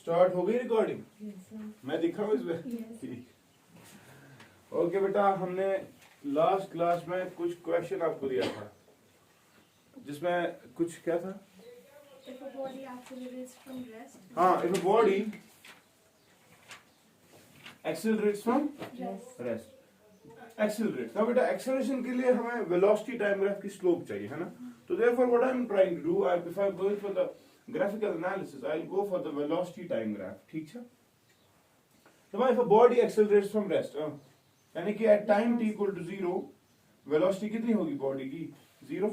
Start हो गई recording? Yes, sir. मैं दिखाऊं इसमें? Yes. ठीक। ओके बेटा, हमने लास्ट क्लास में कुछ क्वेश्चन आपको दिया था जिसमें कुछ क्या था? If a body accelerates from rest. हाँ, if a body accelerates from Rest. rest. Accelerate. Now बेटा acceleration के लिए हमें velocity time graph की slope चाहिए, है ना? तो therefore what I'm trying to do, if I'm going for the graphical analysis, I'll go for the velocity time graph. ठीक है? तो if a body accelerates from rest, यानी कि at time t equal to 0, velocity कितनी होगी body की? 0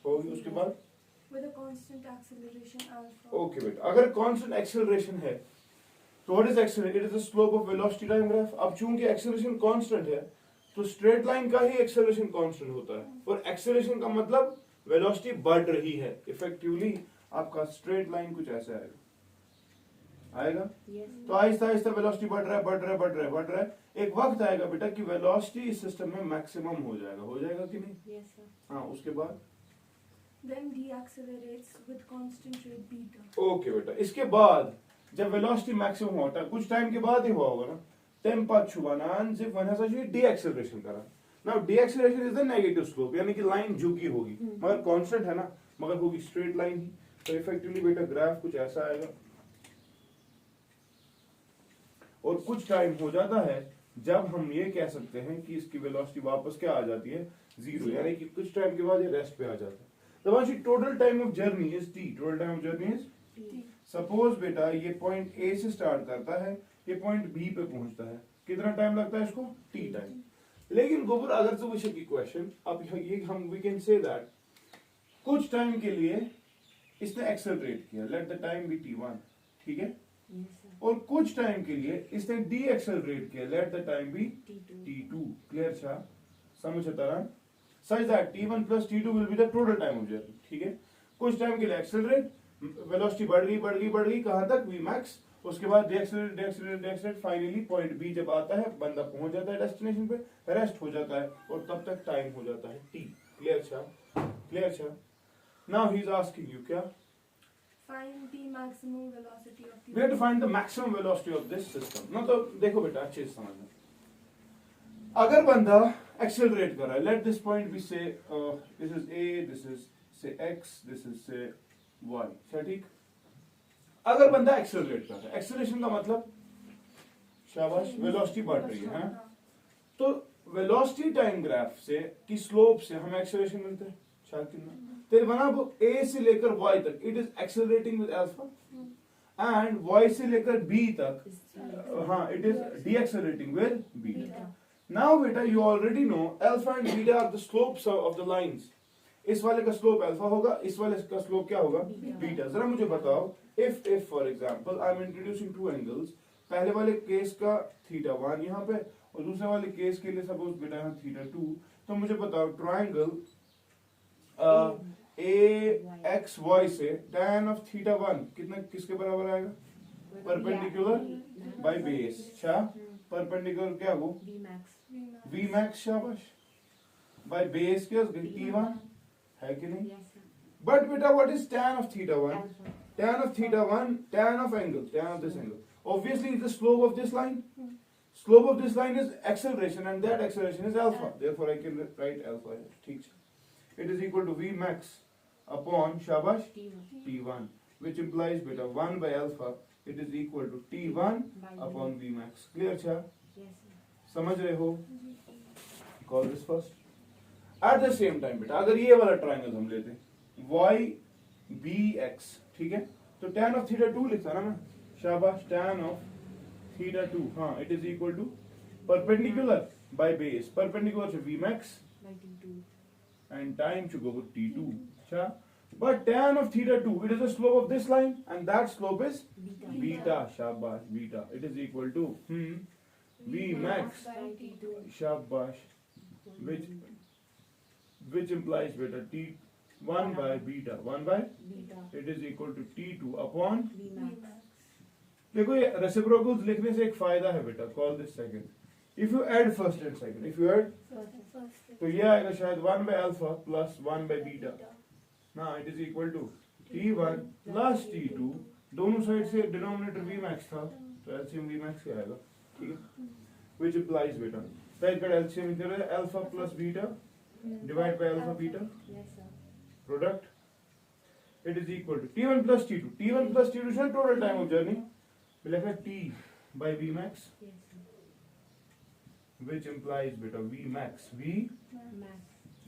होगी। उसके बाद With a constant acceleration alpha. Okay बेटा, अगर constant acceleration है तो what is acceleration? It is the slope of velocity time graph. अब चूंकि acceleration constant है तो straight line का ही acceleration constant होता है, और acceleration का मतलब velocity बढ़ रही है। effectively आपका straight line कुछ ऐसे आएगा। Yes. तो आहिस्ता आहिस्ता velocity बढ़ रहा है। एक वक्त आएगा बेटा कि velocity इस सिस्टम में maximum हो जाएगा कि नहीं? Yes, sir. हाँ, उसके बाद Then deaccelerates with constant rate beta. Okay बेटा, इसके बाद जब वेलोसिटी मैक्सिमम होता है कुछ टाइम के बाद ही हुआ होगा ना, तम पत छु वनान जे वन हसा डी एक्सेलरेशन करा। Now D acceleration is the negative slope, यानी कि लाइन झुकी होगी मगर कांस्टेंट है ना, मगर होगी स्ट्रेट लाइन ही। तो इफेक्टिवली बेटा ग्राफ कुछ ऐसा आएगा, और कुछ टाइम हो जाता है जब हम ये कह सकते हैं कि इसकी वेलोसिटी वापस क्या आ जाती है? 0, यानी कि कुछ टाइम के बाद ये रेस्ट पे आ जाता है। तो total time of journey is T, total time of journey is T. Suppose बेटा ये पॉइंट ए से स्टार्ट करता है, ये पॉइंट बी पे पहुंचता है, कितना टाइम लगता है इसको? T time. लेकिन गोबर अगर से पूछे की क्वेश्चन, अब ये हम वी कैन से दैट कुछ टाइम के लिए इसने एक्सेलरेट किया, let the time B t1, ठीक है? Yes, sir. और कुछ टाइम के लिए इसने डी एक्सेलरेट किया, let the time be T2. t2। Clear छा? समझ तरह such that t1 plus t2 will be the total time of journey, ठीक है? कुछ टाइम के लिए एक्सेलरेट, वेलोसिटी बढ़ गई कहां तक? v max। उसके बाद डेक्सेलरेट फाइनली पॉइंट बी जब आता है बंदा पहुंच जाता है डेस्टिनेशन पे, रेस्ट हो जाता है और तब तक टाइम हो जाता है t। क्लियर छा? Now he is asking you क्या? Find the maximum velocity of the. We have to find the maximum velocity of this system. ना तो देखो बेटा अच्छे से समझना, अगर बंदा एक्सेलरेट कर रहा है, लेट दिस पॉइंट बी से this is a, this is से x, दिस इज से y, ठीक? अगर बंदा एक्सेलरेट कर रहा है, एक्सेलरेशन का मतलब शाबाश वेलोसिटी बढ़ रही है, हाँ. तो वेलोसिटी टाइम ग्राफ से की स्लोप से हमें एक्सेलरेशन मिलता है। शायद कितना तेरे बना वो a से लेकर y तक it is accelerating with alpha, and y से लेकर b तक हाँ it is decelerating with beta. Now बेटा you already know alpha and beta are the slopes of the lines. इस वाले का स्लोप अल्फा होगा, इस वाले का स्लोप क्या होगा? बीटा। जरा मुझे बताओ, if for example I am introducing two angles, पहले वाले केस का θ1 यहाँ पे और दूसरे वाले केस के लिए सपोज बेटा यहाँ θ2, तो मुझे बताओ ट्रायंगल AXY से tan of θ1 कितना किसके बराबर आएगा? Perpendicular by base. अच्छा, परपेंडिकुलर क्या हो? V max. V max शाबाश, बाय बेस क्या t1 है कि नहीं? Yes, sir. बट बेटा what is tan of θ1? Alpha. Tan of θ1, tan of angle, tan of this angle. Obviously, the slope of this line. Slope of this line is acceleration, and that acceleration is alpha. Therefore, I can write alpha here. ठीक है? It is equal to V max upon shabash T1. T1, which implies beta 1 by alpha. It is equal to T1 By upon V max. Clear छा? Yes, sir. समझ रहे हो? Call this first. At the same time बेटा अगर ये वाला triangle हम लेते y b x, ठीक है? तो tan of θ2 लिखता ना मैं, शाबाश, tan of θ2 हाँ it is equal to perpendicular by base, perpendicular to V max By T2. and time should go with T2. अच्छा? But tan of θ2, it is the slope of this line and that slope is Beta. beta, shabash, beta. It is equal to V max, By T2. shabash, which implies beta T1 by beta, 1 by, Beta. it is equal to T2 upon, V max. देखो ये reciprocals लिखने से एक फायदा है बेटा, call this second. If you add first and second, if you add, First. तो ये आएगा शायद 1 by alpha plus 1 by beta. Now it is equal to T1 plus T2 दोनों साइड से डिनोमिनेटर v max था तो एलसीएम v max ही आएगा, ठीक है, which implies बेटा ब्रैकेट एलसीएम इधर है alpha plus beta divide by alpha beta Yes, sir. Product it is equal to t1 plus t2, t1 plus t2 is total time of journey, लिखा है t by v max Yes, sir. which implies बेटा v max v Max.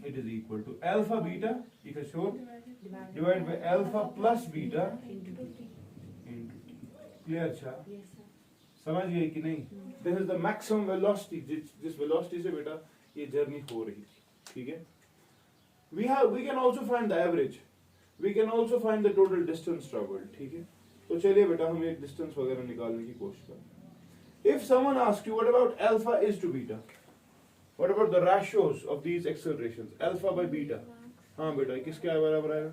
it is equal to alpha beta इधर शोर Divided divide by alpha plus beta into t. Into t, clear अच्छा Yes, sir. समझ गए कि नहीं? This is the maximum velocity जिस velocity से बेटा ये जर्नी हो रही थी, ठीक है। We can also find the average, we can also find the total distance travelled, ठीक है। तो चलिए बेटा हम एक डिस्टेंस वगैरह निकालने की कोशिश करें। If someone asks you what about alpha is to beta, what about the ratios of these accelerations alpha by beta, हाँ बेटा किसके बराबर आएगा?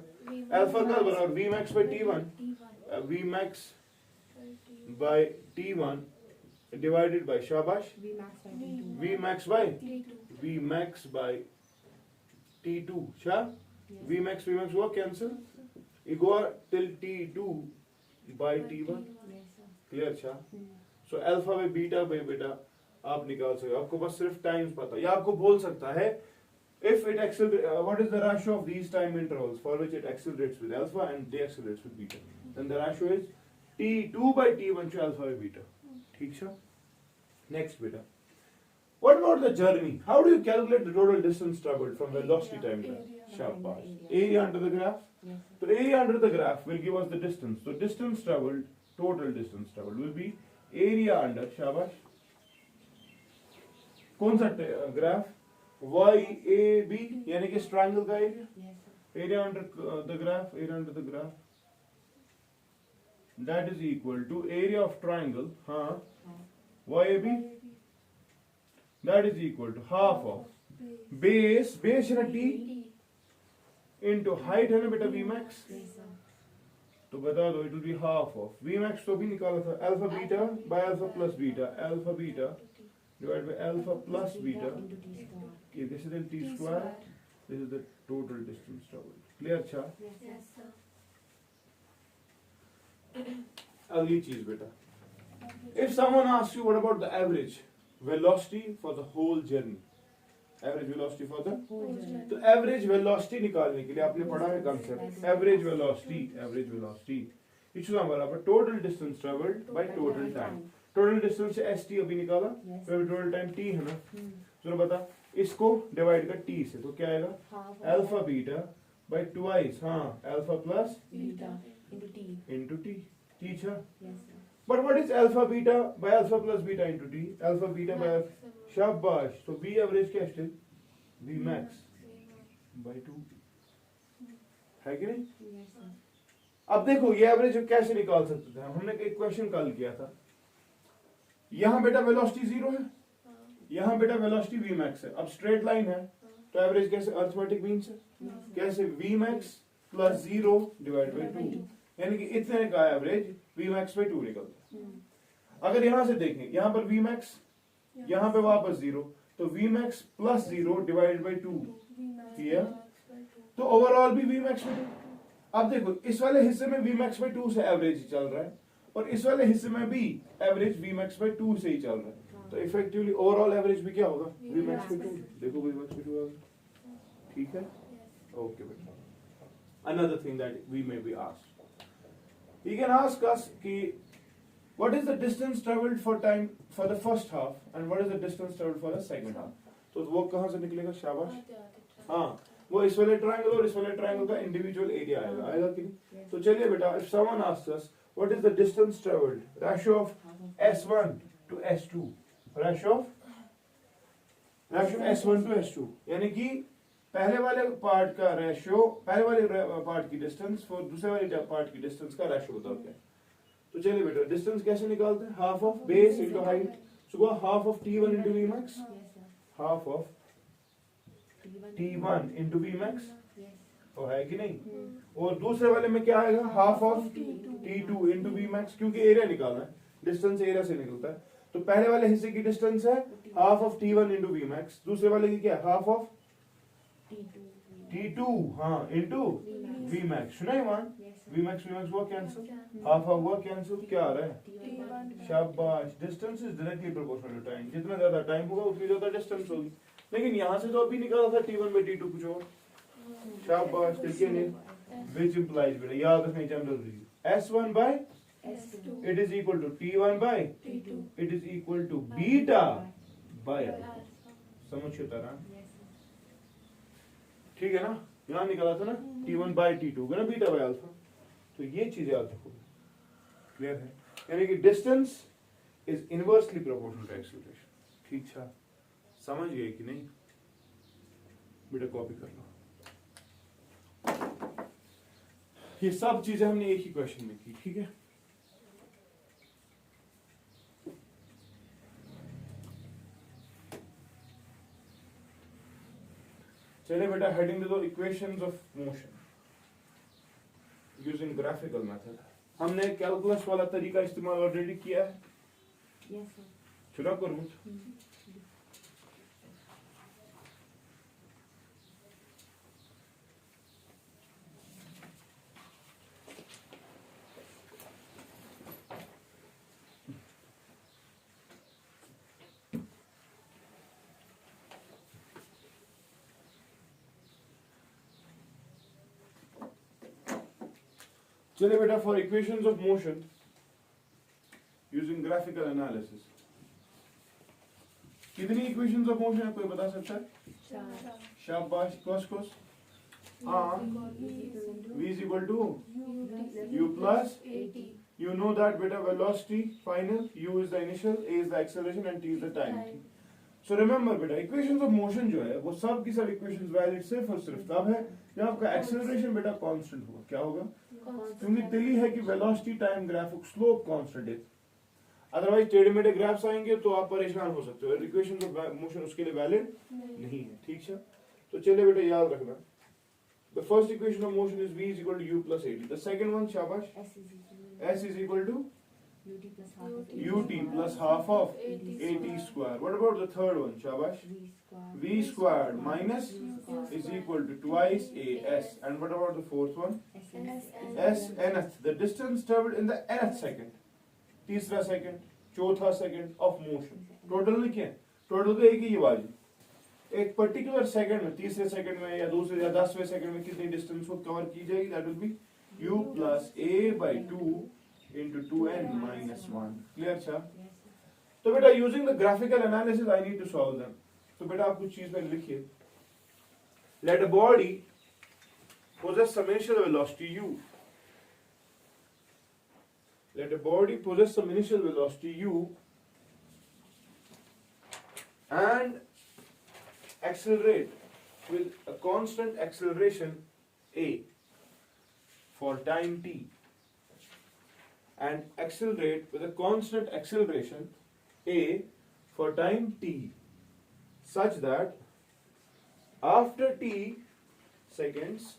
अल्फा का बराबर v max by t1 v max by t1 divided by शाबाश V max by t2. v max by v max by t2 शा Yes. v max हुआ cancel, ego till t2 by t1, Yes, sir. Clear छा। Hmm. So alpha by beta by बेटा आप निकाल सकते हो, आपको बस सिर्फ टाइम्स पता है, या आपको बोल सकता है if it accelerates, what is the ratio of these time intervals for which it accelerates with alpha and deaccelerates with beta, then the ratio is t2 by t1 to alpha by beta, ठीक है। next beta, what about the journey, how do you calculate the total distance traveled from velocity time graph? शाबाश, area under the graph, Yes, sir. so area under the graph will give us the distance, so distance traveled, total distance traveled will be area under, शाबाश, कौन सा graph? YAB यानी कि इस triangle का area, Yes, sir. area under the graph, area under the graph, that is equal to area of triangle, हाँ, YAB, that is equal to half of base है ना t into height है ना बेटा v max, Yes, sir. तो बता दो it will be half of v max तो भी निकाला था alpha beta by alpha plus beta, alpha beta divided by alpha plus beta, Into t square. okay, this is then t square, this is the total distance traveled, clear अच्छा। Yes, sir. Yes, sir. अगली चीज बेटा, if someone asks you what about the average velocity for the whole journey, average velocity for the, Whole journey. तो average velocity निकालने के लिए आपने पढ़ा है concept average velocity इस बराबर total distance traveled by total time, total distance से st अभी निकाला, Yes. फिर total time t है ना, Hmm. चलो बता इसको डिवाइड कर t से, तो क्या आएगा? Half of alpha beta by twice, हाँ alpha plus beta into t. into t, ठीक है। Yes, sir. But what is alpha beta by alpha plus beta into t? Alpha beta by alpha, शाबाश, तो v average क्या still? v max by 2, है कि नहीं? Yes, sir. अब देखो ये एवरेज कैसे निकाल सकते थे, हमने एक क्वेश्चन कल किया था, यहाँ बेटा वेलोसिटी जीरो है, यहाँ बेटा वेलोसिटी v max है, अब स्ट्रेट लाइन है तो एवरेज कैसे, अरिथमेटिक मीन से कैसे, v max plus zero divide by 2, यानी कि इतने का एवरेज v max by 2 निकलता है। Hmm. अगर यहाँ से देखें, यहाँ पर v max, यहाँ पे वापस जीरो, तो v max plus zero divide by 2, किया, तो ओवरऑल भी v max by 2। अब देखो इस वाले हिस्से में v max by 2 से एवरेज चल रहा है और इस वाले हिस्से में भी एवरेज v max by 2 से ही चल रहा है, तो इफेक्टिवली ओवरऑल एवरेज भी क्या होगा, v max by 2, देखो v max by 2 होगा, ठीक है, ओके बेटा। Another thing that we may be asked, he can ask us कि what is the distance traveled for time for the first half and what is the distance traveled for the second half, तो वो कहाँ से निकलेगा, शाबाश, हाँ वो इस वाले ट्रायंगल और इस वाले ट्रायंगल का इंडिविजुअल एरिया आएगा, आएगा कि नहीं? Yes. तो चलिए बेटा, if someone asks us what is the distance traveled, ratio of s1 to s2, ratio s1 to s2, यानी कि पहले वाले पार्ट का रेशियो, पहले वाले पार्ट की डिस्टेंस और दूसरे वाले पार्ट की डिस्टेंस का रेशियो बताओ क्या है। तो चलिए बेटा डिस्टेंस कैसे निकालते हैं, half of base into height, so half of t1 into v max, Yes, sir. Half of t1 into v max, Yes. तो है कि नहीं, Hmm. और दूसरे वाले में क्या आएगा, half of t2 into v max, क्योंकि एरिया निकालना है, डिस्टेंस एरिया से निकलता है, तो पहले वाले हिस्से की डिस्टेंस है half of t1 into v max, दूसरे वाले की क्या है, हाफ ऑफ T2. T2 हाँ into V max सुना ही मान Yes, sir. V max हुआ कैंसिल हाफ हुआ कैंसिल क्या आ रहा है T1. शाबाश distance is directly proportional to time जितना ज्यादा टाइम होगा उतनी ज्यादा डिस्टेंस होगी लेकिन यहाँ से तो अभी निकाला था T1 by T2 कुछ और शाबाश देखिए नहीं which implies बेटा याद रखना general review S1 by S2. it is equal to T1 by T2. it is equal to beta by Alpha. समझ तारा Yes, sir. ठीक है ना यहाँ निकाला था ना T1 by T2 ना बीटा बाय अल्फा तो ये चीज याद रखो क्लियर है यानी कि distance is inversely proportional to acceleration ठीक था समझ गए कि नहीं बेटा कॉपी कर लो ये सब चीजें हमने एक ही क्वेश्चन में की ठीक है चलिए बेटा हेडिंग दे दो equations of motion using graphical method हमने कैलकुलस वाला तरीका इस्तेमाल ऑलरेडी किया है Yes, sir. चुना करूँ चलिए बेटा for equations of motion using graphical analysis कितनी इक्वेशंस ऑफ मोशन है कोई बता सकता है Char. शाबाश कोस हाँ v is equal to u plus you know that beta velocity final u is the initial a is the acceleration and t is the time so remember beta equations of motion जो है वो सब की सब equations valid सिर्फ और सिर्फ तब है जब आपका acceleration बेटा constant होगा क्या होगा क्योंकि दिल्ली है कि velocity time graph slope constant है अदरवाइज टेढ़े मेढ़े ग्राफ्स आएंगे तो आप परेशान हो सकते हो इक्वेशन ऑफ मोशन उसके लिए वैलिड नहीं है ठीक है तो चलिए बेटा याद रखना the first equation of motion is v is equal to u plus at the second one शाबाश S is equal to s is equal to UT plus half of ut plus half of at square what about the third one shabash V square. v squared minus is equal to twice as and what about the fourth one s nth the distance traveled in the nth second तीसरा second चौथा second of motion total में क्या total तो एक ही बात एक particular second में तीसरे सेकंड में या दूसरे या 10वें सेकंड में कितनी डिस्टेंस को कवर की जाएगी that will be u plus a by 2 into 2n minus 1 clear था Yes, sir. तो बेटा using the graphical analysis I need to solve them तो बेटा आप कुछ चीज में लिखिए let a body possess some initial velocity u let a body possess some initial velocity u and accelerate with a constant acceleration a for time t and accelerate with a constant acceleration a for time t such that after t seconds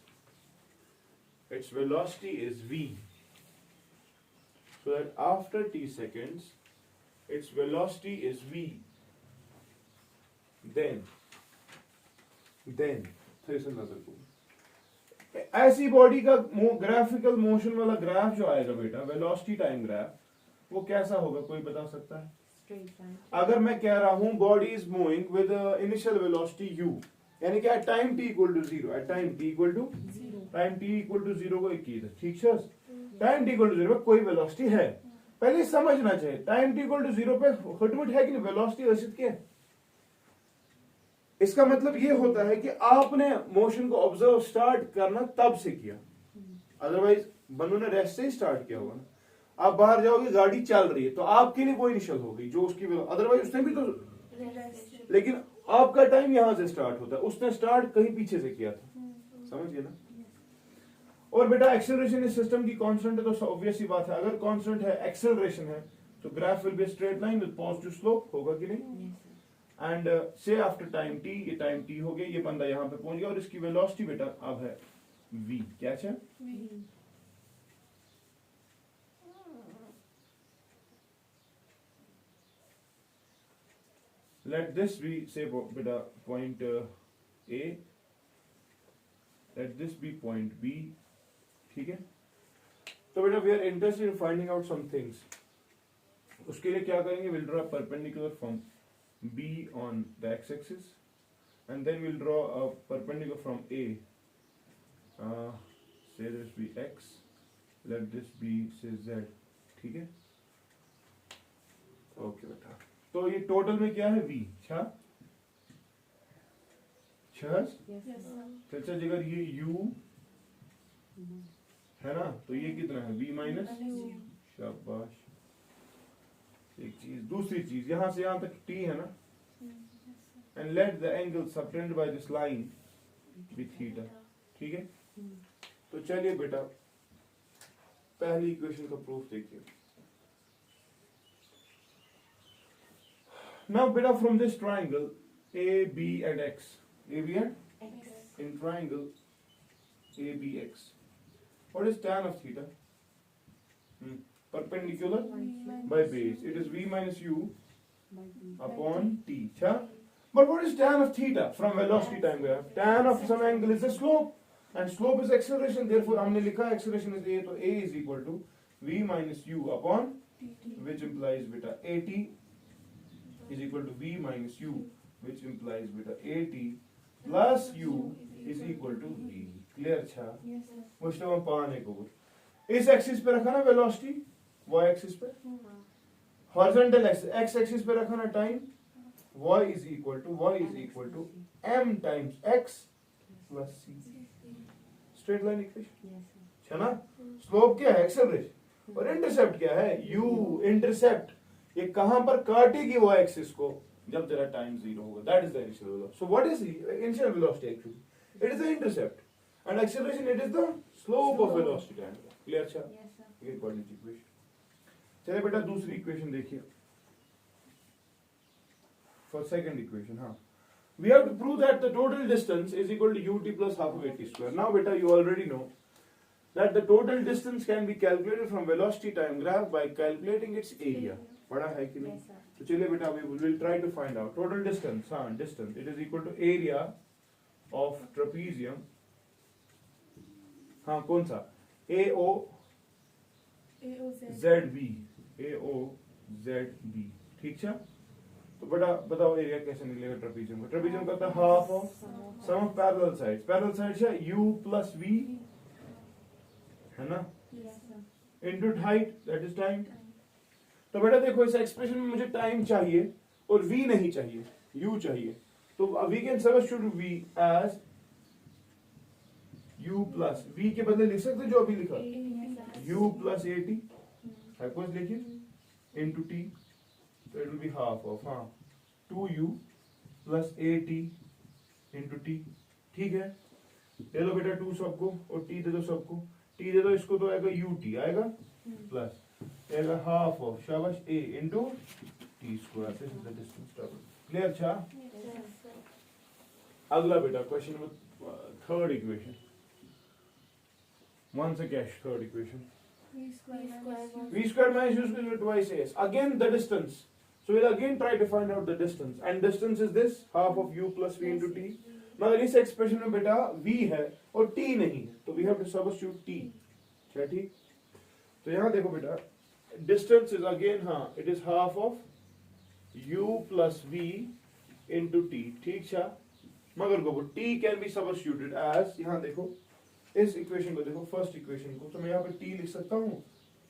its velocity is v so that after t seconds its velocity is v then फिर से नजर को ऐसी body का graphical motion वाला graph जो आएगा बेटा वेलोसिटी टाइम ग्राफ वो कैसा होगा कोई बता सकता है Straight line. अगर मैं कह रहा हूं body is moving with initial velocity u यानी कि at time t equal to 0 at time t equal to Zero. Time t equal to 0 को एक की है ठीक है टाइम t इक्वल टू 0 पे कोई वेलोसिटी है पहले समझना चाहिए टाइम t इक्वल टू 0 पे हटमुट है कि नहीं वेलोसिटी रसित क्या है इसका मतलब ये होता है कि आपने मोशन को ऑब्जर्व स्टार्ट करना तब से किया अदरवाइज बंदों ने रेस्ट से ही स्टार्ट किया होगा ना आप बाहर जाओगे गाड़ी चल रही है तो आपके लिए वो इनिशियल हो गई जो उसकी अदरवाइज उसने भी तो लेकिन आपका टाइम यहां से स्टार्ट होता है उसने स्टार्ट कहीं पीछे से किया था समझिए ना और बेटा एक्सेलरेशन इस सिस्टम की कांस्टेंट है तो ऑब्वियस ही बात है अगर कांस्टेंट है एक्सेलरेशन है तो graph will be straight line with positive slope होगा कि नहीं Yes, sir. एंड से आफ्टर टाइम टी ये टाइम टी हो गया ये बंदा यहाँ पे पहुंच गया और इसकी वेलोसिटी बेटा अब है v क्या है V. let this be say beta point a let this be point B. ठीक है, तो बेटा we are interested in finding out some things. उसके लिए क्या करेंगे, will draw perpendicular from B on the x-axis and then we'll draw a perpendicular from A. Say this be x, let this be say z. ठीक है, okay बेटा. तो ये total में क्या है, V. छह Yes, Yes, sir. sir. चचा जी अगर ये U है ना, तो ये कितना है, V माइनस. Q. शाबाश. एक चीज, दूसरी चीज, यहाँ से यहाँ तक T है ना, and let the angle subtended by this line be theta. ठीक है, तो चलिए बेटा पहली इक्वेशन का प्रूफ देखिए. Now बेटा from this triangle A, B and X, A, B and X. in triangle A, B, X, what is tan of theta? Perpendicular by base, it is V minus U By B. upon T. Cha? But what is tan of theta from velocity time graph? Tan of some angle is the slope, and slope is acceleration. Therefore, हमने लिखा acceleration is A, तो A is equal to V minus U upon, which implies beta AT is equal to V minus U, which implies beta AT plus U is equal to V. Clear cha? Yes, sir. मुझे हम पाने को बोल. इस axis पे रखा ना velocity, y axis पे, horizontal axis, x एक्सिस पे रखा ना time, y is equal to m times x plus c. Straight line equation Yes, sir. है ना. स्लोप क्या है, एक्सेलरेशन, और इंटरसेप्ट क्या है, u. इंटरसेप्ट ये कहां पर काटेगी y एक्सिस को, जब तेरा टाइम 0 होगा. That is the initial velocity. So what is the initial velocity actually, it is the intercept, and acceleration it is the slope of velocity time. Clear अच्छा, Yes, sir. ये quadratic equation. चलिए बेटा दूसरी equation देखिए, for second equation. हाँ, we have to prove that the total distance is equal to ut plus half of at square. Now beta you already know that the total distance can be calculated from velocity time graph by calculating its area. पढ़ा है कि नहीं? Yes, sir. तो चलिए बेटा we will try to find out total distance. हाँ, distance it is equal to area of trapezium. हाँ, कौन सा, AO AOZ. ZB, AOZB. ठीक है, तो बेटा बताओ एरिया कैसे निकलेगा ट्रेपेजियम का. ट्रेपेजियम का half of sum of parallel sides. Parallel sides है u प्लस v, है ना, Yes, sir. Into height that is time. तो बेटा देखो इस एक्सप्रेशन में मुझे टाइम चाहिए और v नहीं चाहिए, u चाहिए. तो we can substitute v as u plus v के बदले लिख सकते जो अभी लिखा, Yes, sir. u plus at हाइपोस लिखिए इनटू t, तो it will be half of, हाँ, 2u plus at into t. ठीक है, ले लो बेटा 2 सबको और t दे दो सबको. t दे दो इसको तो आएगा ut आएगा प्लस आएगा हाफ ऑफ, शाबाश, a into t square. This is the distance travelled. Clear अच्छा. Yes, sir. अगला बेटा question number third equation. once again third equation, V square minus U. v square minus u square twice as, again the distance. So we'll again try to find out the distance, and distance is this half of u plus v into t. मगर इस expression में बेटा v है और t नहीं है, तो we have to substitute t. क्या ठीक. तो यहाँ देखो बेटा distance is again, हाँ, it is half of u plus v into t. ठीक है, मगर को t can be substituted as, यहाँ देखो इस इक्वेशन को देखो, फर्स्ट इक्वेशन को, तो मैं यहाँ पे t लिख सकता हूँ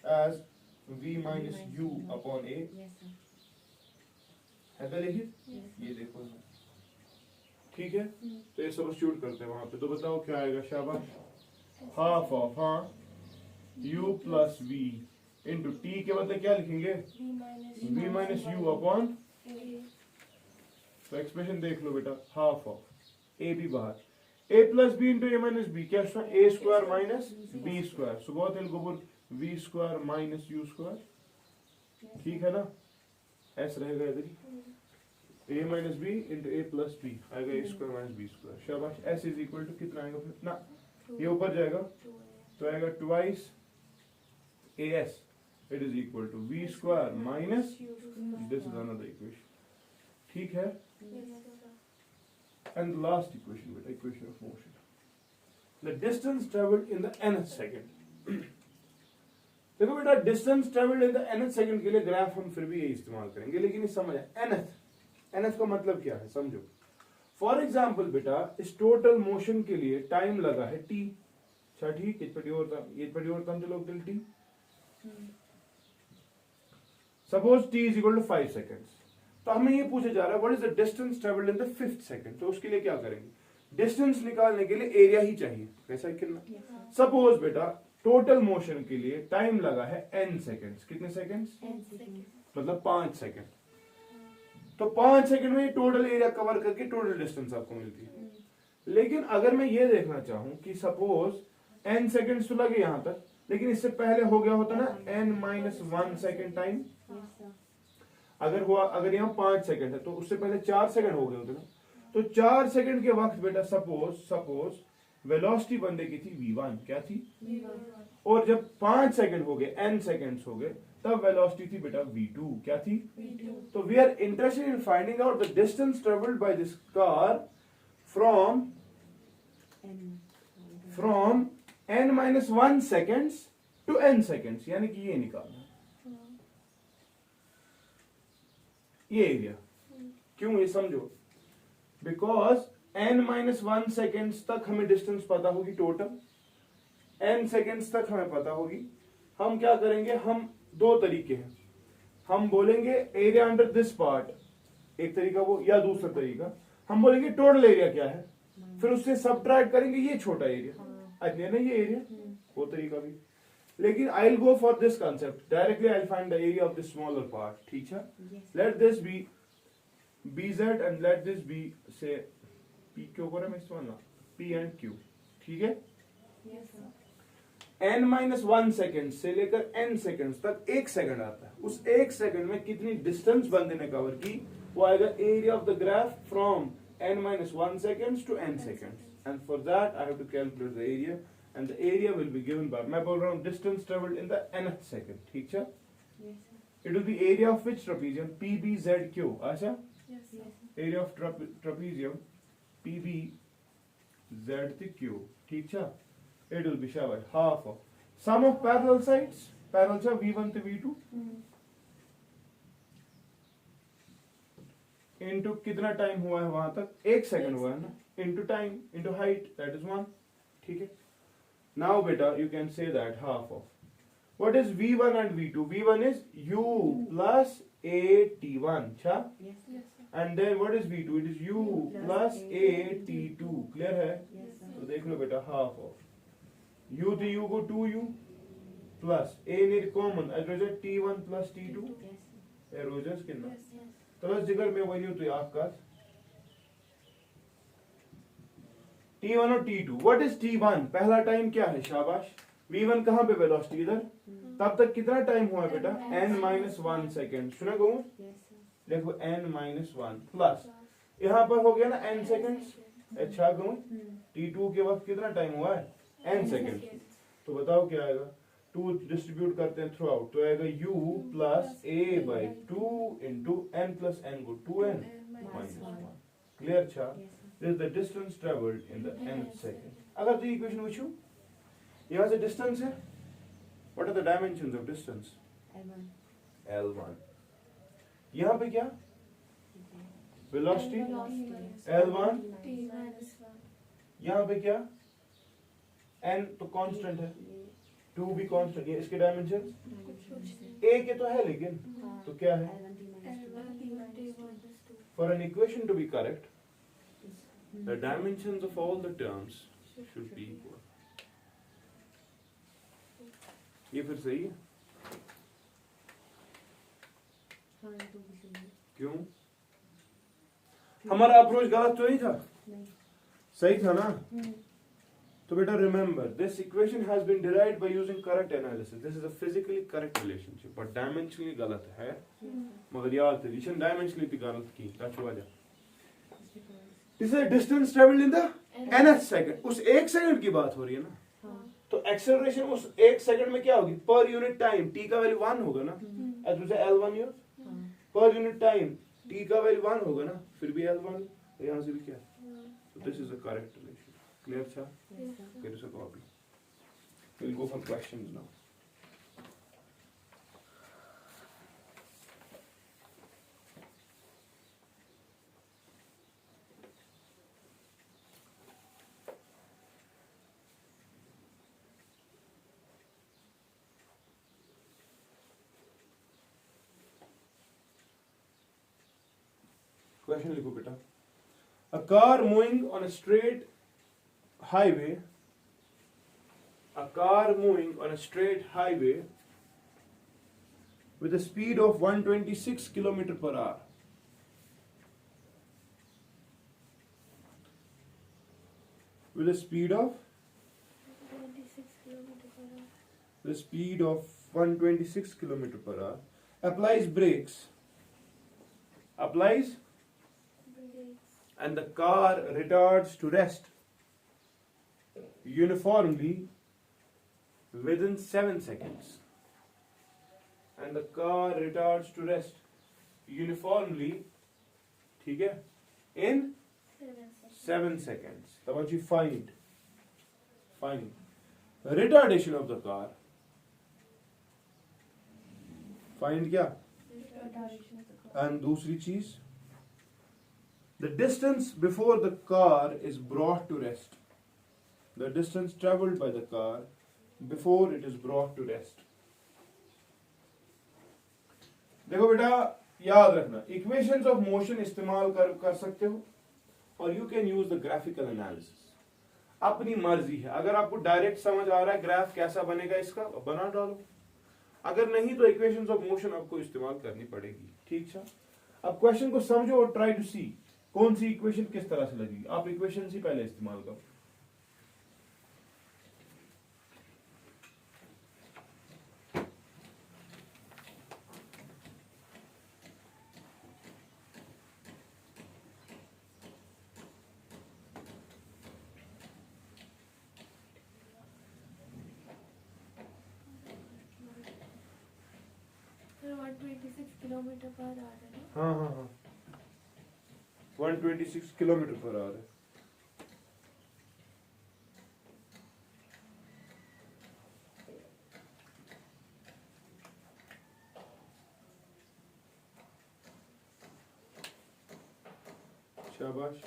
as v minus u upon a. Yes, sir. है क्या लिखिए, Yes. ये देखो, ठीक है. तो ये सब्स्टिट्यूट करते हैं वहां पे, तो बताओ क्या आएगा, शाबाश, हाफ ऑफ, हाँ, u plus v into t के बदले क्या लिखेंगे, v minus u upon. A. तो एक्सप्रेशन देख लो बेटा, हाफ ऑफ a भी बाहर, a plus b into a minus b, क्या a square minus b square. So बहुत एल्गोबुल v square minus u square. ठीक है ना, ऐसा रहेगा इधर ही, a minus b into a plus b आएगा, a square minus B square. शाबाश. s इज इक्वल टू कितना आएगा फिर ना, ये ऊपर जाएगा तो आएगा twice as, it is equal to v square minus this is another equation. ठीक है, एंड लास्ट इक्वेशन बेटा, equation of motion. The distance travelled in the nth second. देखो बेटा, distance travelled in the nth second के लिए graph हम फिर भी यही इस्तेमाल करेंगे, लेकिन ये समझ nth का मतलब क्या है समझो। फॉर एग्जाम्पल बेटा, इस टोटल मोशन के लिए टाइम लगा है t। अच्छा ठीक, इतपटी और लोग t। Suppose t is equal to 5 seconds, तो हमें ये पूछा जा रहा है what is the distance travelled in the 5th second. तो उसके लिए क्या करेंगे, डिस्टेंस निकालने के लिए एरिया ही चाहिए, कैसा कितना। सपोज बेटा टोटल मोशन के लिए टाइम लगा है n सेकेंड्स। कितने सेकेंड्स, मतलब 5 सेकेंड। तो 5 सेकेंड में टोटल एरिया कवर करके टोटल डिस्टेंस आपको मिलती है। लेकिन अगर मैं ये देखना चाहूं कि सपोज n सेकेंड्स तो लगे यहां तक, लेकिन इससे पहले हो गया होता ना n-1 सेकेंड टाइम। अगर यहाँ 5 सेकंड है तो उससे पहले 4 सेकंड हो गए होते ना। तो 4 सेकंड के वक्त बेटा सपोज वेलोसिटी बंदे की थी v1, क्या थी V1. और जब 5 सेकंड हो गए, n सेकंड्स हो गए, तब वेलोसिटी थी बेटा v2, क्या थी। V2. तो we are interested in finding out the distance travelled by this car from n-1 seconds to n seconds, यानी कि ये निकालना है ये एरिया। क्यों, ये समझो, बिकॉज n-1 सेकेंड्स तक हमें डिस्टेंस पता होगी टोटल, n सेकेंड्स तक हमें पता होगी। हम क्या करेंगे, हम दो तरीके हैं, हम बोलेंगे एरिया अंडर दिस पार्ट, एक तरीका वो, या दूसरा तरीका हम बोलेंगे टोटल एरिया क्या है, फिर उससे सबट्रैक्ट करेंगे ये छोटा एरिया, अच्छा ना ये एरिया, वो तरीका भी। लेकिन I will go for this concept directly, I will find the area of the smaller part, ठीक है। Let this be bz and let this be say p क्यों कर रहा मैं इस्तेमाल ना, p एंड q, ठीक है। Yes, sir. n-1 सेकेंड से लेकर n सेकेंड तक 1 सेकेंड आता है, उस 1 सेकेंड में कितनी डिस्टेंस बंदे ने कवर की, वो आएगा area of the graph from n-1 seconds to n seconds, and for that I have to calculate the area, and the area will be given by, मैं बोल रहा हूँ distance traveled in the nth second, ठीक है। It will be area of which trapezium, PBZQ, अच्छा, Yes, sir. area of trapezium PBZQ, ठीक है। It will be शाबाश half of sum of parallel sides, parallel है V1 to V2 into कितना time हुआ है वहां तक, 1 सेकंड हुआ है ना, into time into height, that is 1, ठीक है। Now beta you can say that half of what is V1 and V2, V1 is U plus AT1, अच्छा, Yes, sir. and then what is V2, it is U plus AT2, clear है। तो देख लो बेटा half of U to U go 2U plus A near common address T1 plus T2 एरोजस कितना, Yes, yes. तो बस जिगर में वही हो तो आपका T1 और T2, व्हाट इज T1, पहला टाइम क्या है, शाबाश। V1 कहाँ पे वेलोसिटी, इधर, तब तक कितना टाइम हुआ बेटा, n-1 सेकेंड, सुना कहूँ, देखो n-1 प्लस यहाँ पर हो गया ना n सेकेंड्स, अच्छा कहूँ, T2 के वक्त कितना टाइम हुआ है, n सेकेंड। तो बताओ क्या आएगा, 2 डिस्ट्रीब्यूट करते हैं थ्रू आउट, तो आएगा u plus a by 2 into n plus n को 2n माइनस 1, क्लियर। अच्छा, this is the distance traveled in the nth second। अगर तो इक्वेशन पूछूं, यहाँ से डिस्टेंस है, what are the dimensions of distance, L1, यहाँ पे क्या, velocity L1, T minus 1. यहाँ पे क्या, n तो कांस्टेंट है, 2 भी कांस्टेंट, ये इसके डायमेंशन a के तो है, लेकिन तो क्या है, L1 T minus 1. for an equation to be correct the dimensions of all the terms should be equal। ये फिर सही है, क्यों, हमारा अप्रोच गलत तो नहीं था, सही था ना। तो बेटा remember this equation has been derived by using correct analysis, this is a physically correct relationship, but dimensionally गलत है, मगर याद है डायमेंशनली भी गलत की, ताकि वजह this is distance travelled in the nth second, उस 1 सेकंड की बात हो रही है ना। तो एक्सेलरेशन उस 1 सेकंड में क्या होगी, पर यूनिट टाइम t का वैल्यू 1 होगा ना, एज से L1 use, per unit time t का वैल्यू 1 होगा ना, फिर भी L1, तो यहाँ से भी क्या, तो this is a correct relation. Clear, sir? Yes, sir. Get us a copy. We'll go for questions now. Question लिखो बेटा. A car moving on a straight highway. A car moving on a straight highway with a speed of 126 km per hour. With a speed of 26 kilometers per hour. the speed of 126 km per hour applies brakes. Applies Brakes. and the car retards to rest uniformly within 7 seconds. And the car retards to rest uniformly, ठीक है, in 7 seconds. 7 seconds. I want you find retardation of the car. Find क्या? Retardation of the car. And दूसरी चीज, the distance before the car is brought to rest. The distance traveled by the car before it is brought to rest. देखो बेटा, याद रखना, equations of motion इस्तेमाल कर सकते हो और you can use the graphical analysis. अपनी मर्जी है. अगर आपको डायरेक्ट समझ आ रहा है ग्राफ कैसा बनेगा इसका, बना डालो. अगर नहीं तो इक्वेशंस ऑफ मोशन आपको इस्तेमाल करनी पड़ेगी. ठीक है. अब क्वेश्चन को समझो और ट्राई टू सी कौन सी इक्वेशन किस तरह से लगेगी. आप इक्वेशन ही पहले इस्तेमाल करो. Sir, 126 kilometers per hour है ना? हाँ हाँ हाँ 126 किलोमीटर पर आवर है. शाबाश.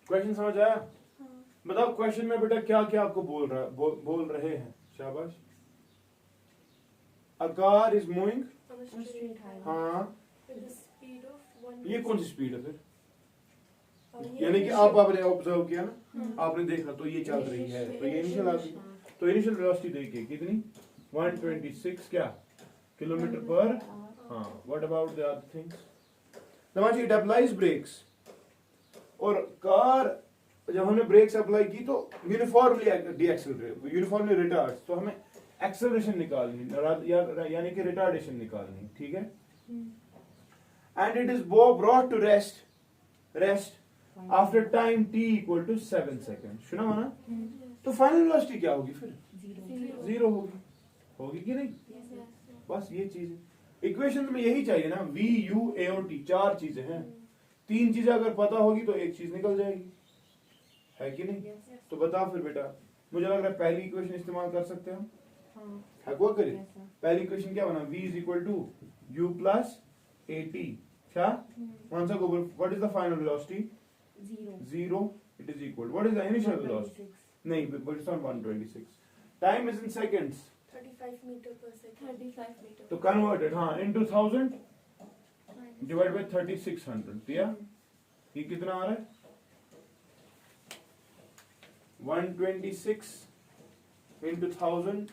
क्वेश्चन समझ आया? हाँ. बताओ क्वेश्चन में बेटा क्या क्या आपको बोल रहे हैं. शाबाश. A car is moving. On a On straight straight highway. highway. हाँ, With a speed of 1. ये कौन सी स्पीड है फिर? और ये यानी कि initial- आप आपने ऑब्जर्व किया ना, हाँ. आपने देखा तो ये चल रही है, तो ये Initial इनिशियल आ गई. हाँ. तो इनिशियल वेलोसिटी देखिए कितनी, 126 क्या किलोमीटर पर. हाँ. What about the other things? समझ, इट अप्लाइज ब्रेक्स. और कार जब हमने ब्रेक्स अप्लाई की तो यूनिफॉर्मली डीएक्सेलरेट, यूनिफॉर्मली रिटार्ड्स, तो हमें एक्सेलरेशन निकालनी यानी कि रिटार्डेशन निकालनी. ठीक है. And it is brought to rest after time t equal to 7 second. सुना हो ना? तो फाइनल वेलोसिटी क्या होगी फिर? Zero. जीरो होगी कि नहीं? Yes, yes, yes. बस ये चीज है. इक्वेशन में यही चाहिए ना, v u a और t, चार चीजें हैं. तीन चीजें अगर पता होगी तो एक चीज निकल जाएगी, है कि नहीं? Yes, yes. तो बता फिर बेटा, मुझे लग रहा है पहली इक्वेशन इस्तेमाल कर सकते हैं हम. हाँ. है वो करिए. Yes, sir. पहली इक्वेशन क्या बना? v is equal to u plus a t. क्या? कौन सा गोबर? What is the final velocity? Zero. 0. It is equal. What is the initial velocity? 126. नहीं, but it's not 126. Time is in seconds. 35 meters per second. 35 meters. तो converted, हाँ, into 1000. Divide by 3600 दिया। ये कितना आ रहा है 126 into 1000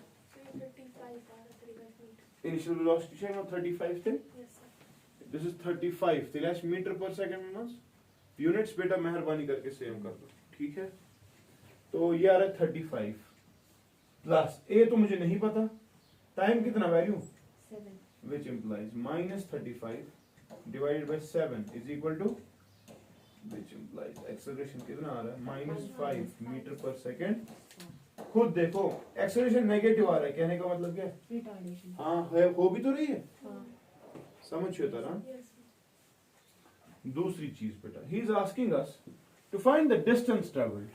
initial velocity check of 35 थे। This is 35 तिलाश metre पर सेकंड में मस यूनिट्स बेटा मेहरबानी करके सेम कर दो, ठीक है। तो ये आ रहा है 35 प्लस ए तो मुझे नहीं पता, टाइम कितना value 7 which implies minus 35 divided by 7 is equal to which implies acceleration कितना आ रहा है -5 मीटर पर सेकंड। खुद देखो एक्सेलरेशन नेगेटिव आ रहा है, कहने का मतलब क्या है रिटार्डेशन। हाँ है, हो भी तो रही है, हाँ समझिए तरह। दूसरी चीज बेटा he is asking us to find the distance travelled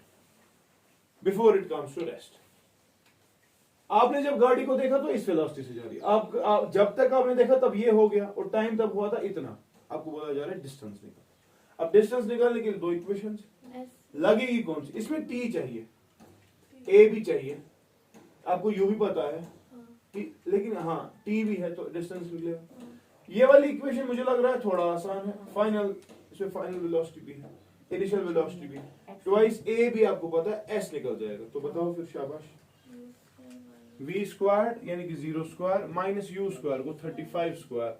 before it comes to rest. आपने जब गाड़ी को देखा तो इस वेलोसिटी से जा रही है, आप जब तक आपने देखा तब ये हो गया और टाइम तब हुआ था इतना, आपको बोला जा रहा है डिस्टेंस निकाल। अब डिस्टेंस निकालने के लिए दो इक्वेशंस लगेगी, कौन सी इसमें टी चाहिए ए भी चाहिए, आपको यू भी पता है टी, लेकिन हाँ टी भी है तो डिस्टेंस निकलेगा। ये वाली इक्वेशन मुझे लग रहा है थोड़ा आसान है, फाइनल इसमें फाइनल वेलोसिटी भी है, इनिशियल वेलोसिटी भी, ट्वाइस ए भी आपको पता है, एस निकल जाएगा। तो बताओ फिर शाबाश, v स्क्वायर यानी कि 0 स्क्वायर माइनस u स्क्वायर को 35 square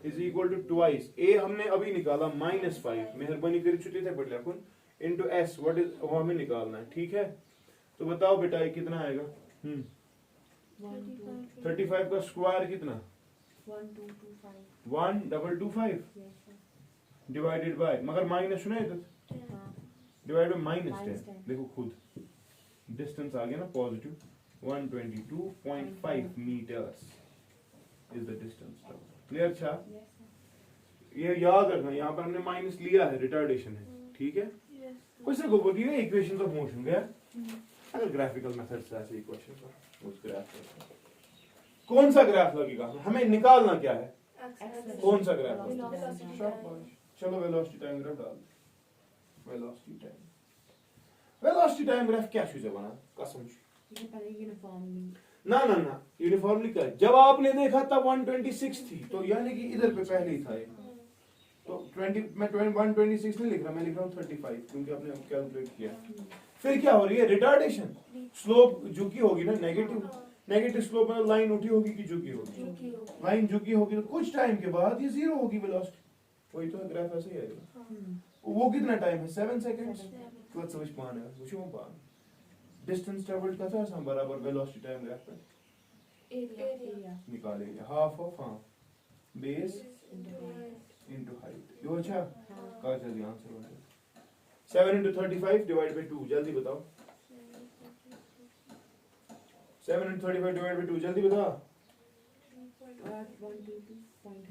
is equal to twice a हमने अभी निकाला -5, मेहरबानी कर छुट्टी थे बढ़िया कुन इनटू s व्हाट इज वो हमें निकालना है, ठीक है। तो बताओ बेटा ये कितना आएगा 35 का स्क्वायर कितना 1225 डिवाइडेड बाय, मगर माइनस सुना है डिवाइड बाय -10। देखो खुद डिस्टेंस आ गया ना positive, 122.5 meters is the distance traveled. Clear अच्छा? ये याद रखना, यहाँ पर हमने माइनस लिया है, रिटार्डेशन है, ठीक है। क्वेश्चन को बोलिए इक्वेशंस ऑफ मोशन गया, अगर ग्राफिकल मेथड से ऐसे इक्वेशंस उस ग्राफ कौन सा ग्राफ लगेगा, हमें निकालना क्या है, कौन सा ग्राफ लगेगा। चलो वेलोसिटी टाइम ग्राफ डाल दो, वेलोसिटी टाइम ग्राफ क्या चीज है बना कसम ना ना ना यूनिफॉर्मली का, जब आपने देखा तब 126 थी, तो यानी कि इधर पे पहले ही था ये, तो 20 मैं 126 नहीं लिख रहा, मैं लिख रहा हूँ 35 क्योंकि आपने कैलकुलेट किया। फिर क्या हो रही है रिटार्डेशन, स्लोप झुकी होगी ना, नेगेटिव स्लोप में लाइन उठी होगी कि झुकी होगी, लाइन झुकी होगी तो कुछ टाइम के बाद ये जीरो होगी वेलोसिटी, वही तो ग्राफ ऐसे ही आएगा। वो कितना टाइम है 7 सेकंड्स, तो समझ पाना है वो क्यों पाना डिस्टेंस ट्रेवल्ड का था सम बराबर वेलोसिटी टाइम ग्राफ पे एरिया निकालेंगे, हाफ ऑफ हाँ बेस इनटू हाइट। यो अच्छा का जल्दी आंसर हो जाए 7 into 35 डिवाइड बाय 2, जल्दी बताओ 7 into 35 डिवाइड बाय 2, जल्दी बताओ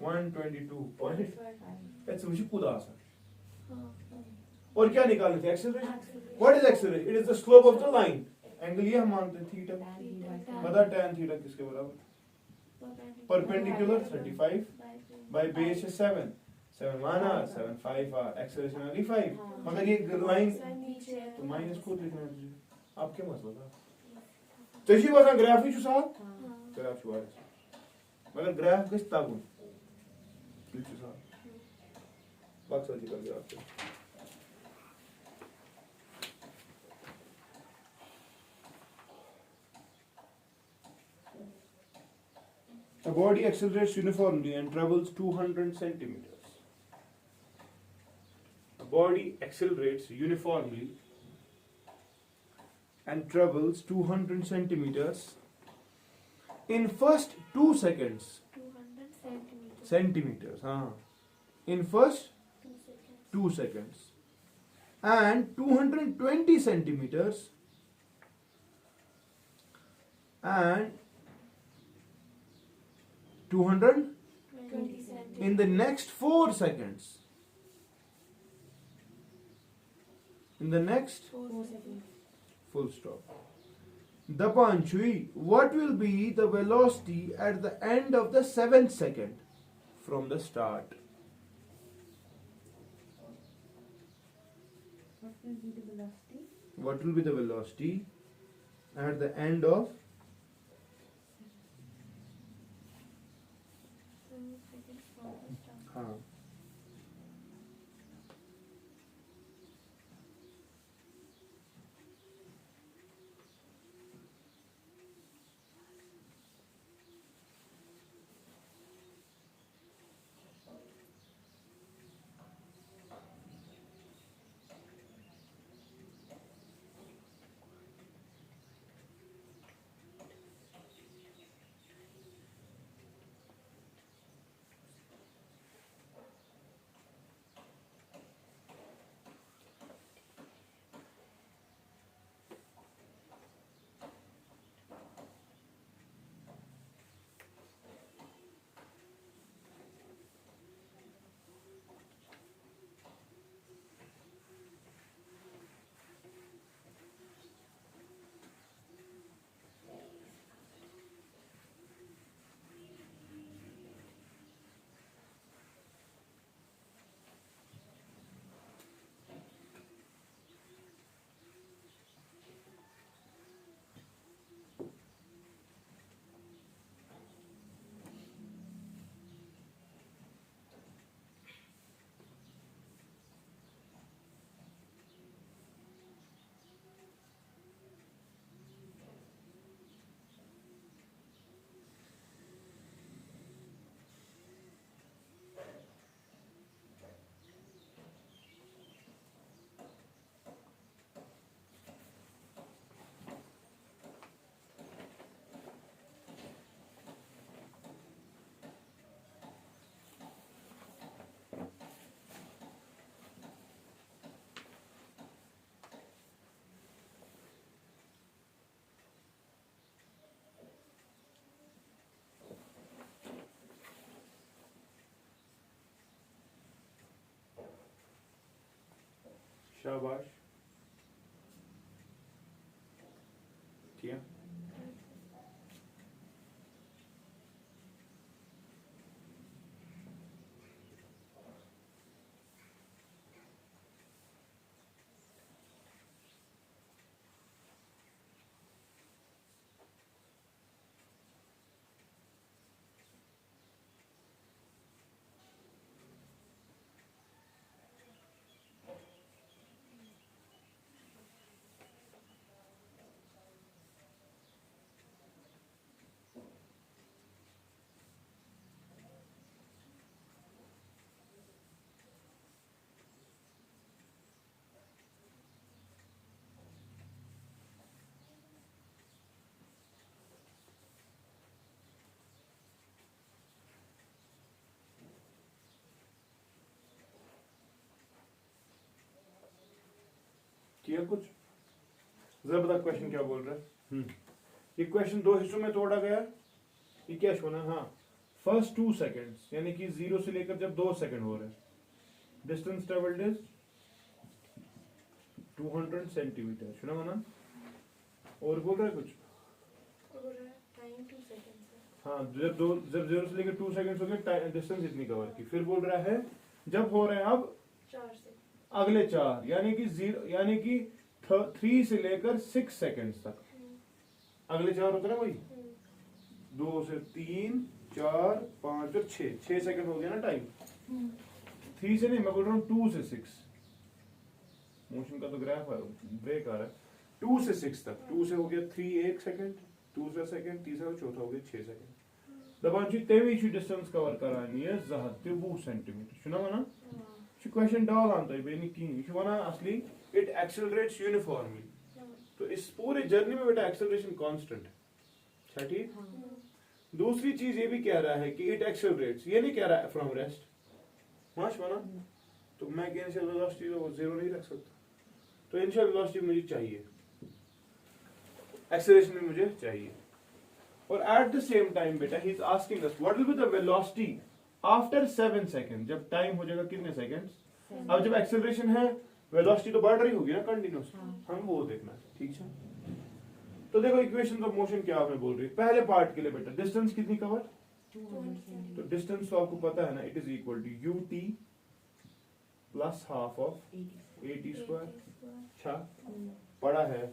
122.5 ऐसे मुझे खुद आसान। और क्या निकालना था acceleration, what is acceleration, it is the slope of the line, angle ये हम मानते हैं थीटा, बता tan थीटा किसके बराबर, परपेंडिकुलर 35 बाय बेस 7 माना 7 5 एक्सेलरेशन आ गई 5, मगर ये लाइन तो माइनस को लिखना है तुझे, आप क्या मसला था तशी वसा ग्राफ ही साथ ग्राफ हुआ है, मगर ग्राफ किस ताबुन लिखो साथ बक्सा निकल गया आपसे। A body accelerates uniformly and travels 200 centimeters. A body accelerates uniformly and travels 200 centimeters in first 2 seconds. 200 Centimeters, in first 2 seconds. And 220 centimeters and 200 in the next 4 seconds. In the next 4 seconds. full stop. The Panchui, what will be the velocity at the end of the 7th second from the start? What will be the velocity? What will be the velocity at the end of 7 seconds from the start. शाबाश, किया। किया कुछ? जरा बता question क्या बोल रहा है। ये क्वेश्चन दो हिस्सों में तोड़ा गया। ये क्या शोना, हाँ, फर्स्ट 2 सेकेंड्स यानी कि 0 से लेकर जब 2 सेकंड हो रहे हैं, डिस्टेंस ट्रेवल्ड इज 200 सेंटीमीटर। सुना माना? और बोल रहा है कुछ? टाइम 2 सेकंड्स है। हाँ, जब 0 से लेकर 2 सेकंड हो गए, डिस्टेंस इतनी कवर की। फिर बोल रहा है जब हो रहे हैं अब 4 से अगले 4 यानी कि 3 से लेकर 6 सेकंड्स तक। अगले 4 होते ना वही, 2 से 3, 4, 5 और 6 सेकंड हो गया ना टाइम। 3 से नहीं, मैं बोल रहा हूँ 2 से 6। मोशन का तो ग्राफ ब्रेक आ रहा है। 2 से 6 तक, 2 से हो गया 3 1 सेकंड, दूसरा सेकंड, तीसरा और चौथा हो गया 6 सेकंड। दबांची तेवीशी डिस्टेंस कवर करानी है 20 सेंटीमीटर। सुना माना? क्वेश्चन डाल आता है बेनी की वना असली इट एक्सेलरेट्स यूनिफॉर्मली। तो इस पूरे जर्नी में बेटा एक्सेलरेशन कांस्टेंट है। अच्छा ठीक। दूसरी चीज ये भी कह रहा है कि इट एक्सेलरेट्स, ये नहीं कह रहा है फ्रॉम रेस्ट। माश माना? तो मैं इनिशियल वेलोसिटी तो 0 नहीं रख सकता, तो इनिशियल वेलोसिटी मुझे चाहिए, एक्सेलरेशन भी मुझे चाहिए। और एट द सेम टाइम बेटा he is asking us what will be the velocity after 7 second, जब टाइम हो जाएगा कितने सेकंड्स। अब जब एक्सेलरेशन है, वेलोसिटी तो बढ़ रही होगी ना कंटिन्यूस, हम वो देखना है। ठीक है, तो देखो इक्वेशन ऑफ मोशन क्या आपने बोल रही है। पहले पार्ट के लिए बेटा डिस्टेंस कितनी कवर, 200 तो डिस्टेंस तो आपको पता है ना, it is equal to ut plus half of 80 square. अच्छा पढ़ा है।